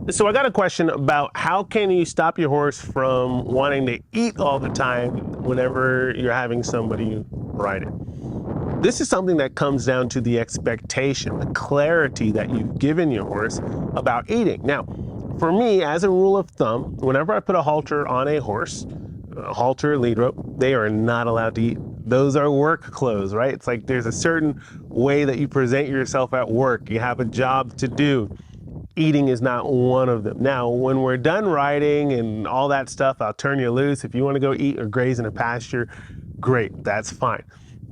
So I got a question about how can you stop your horse from wanting to eat all the time whenever you're having somebody ride it? This is something that comes down to the expectation, the clarity that you've given your horse about eating. Now, for me, as a rule of thumb, whenever I put a halter on a horse, a halter, lead rope, they are not allowed to eat. Those are work clothes, right? It's like there's a certain way that you present yourself at work. You have a job to do. Eating is not one of them. Now, when we're done riding and all that stuff, I'll turn you loose. If you want to go eat or graze in a pasture, great, that's fine.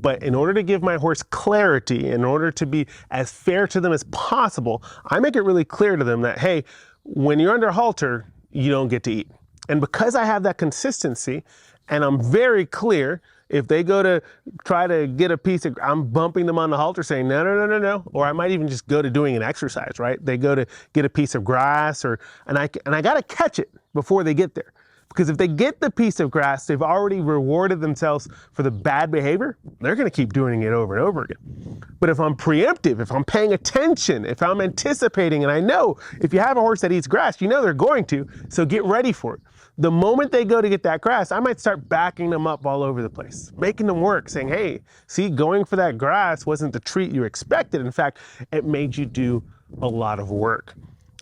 But in order to give my horse clarity, in order to be as fair to them as possible, I make it really clear to them that, hey, when you're under halter, you don't get to eat. And because I have that consistency and I'm very clear, if they go to try to get a piece of, I'm bumping them on the halter saying, no, no, no, no, no. Or I might even just go to doing an exercise, right? They go to get a piece of grass and I got to catch it before they get there. Because if they get the piece of grass, they've already rewarded themselves for the bad behavior. They're going to keep doing it over and over again. But if I'm preemptive, if I'm paying attention, if I'm anticipating, and I know if you have a horse that eats grass, you know they're going to, so get ready for it. The moment they go to get that grass, I might start backing them up all over the place, making them work, saying, hey, see, going for that grass wasn't the treat you expected. In fact, it made you do a lot of work.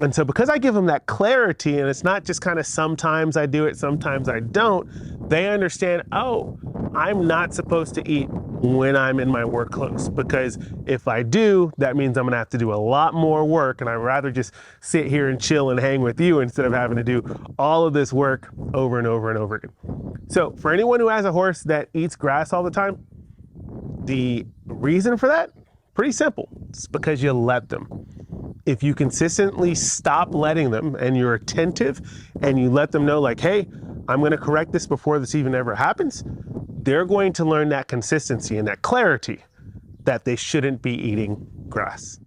And so because I give them that clarity, and it's not just kind of sometimes I do it, sometimes I don't, they understand, oh, I'm not supposed to eat when I'm in my work clothes, because if I do, that means I'm gonna have to do a lot more work, and I'd rather just sit here and chill and hang with you instead of having to do all of this work over and over and over again. So for anyone who has a horse that eats grass all the time, the reason for that, pretty simple. It's because you let them. If you consistently stop letting them and you're attentive and you let them know like, hey, I'm going to correct this before this even ever happens, they're going to learn that consistency and that clarity that they shouldn't be eating grass.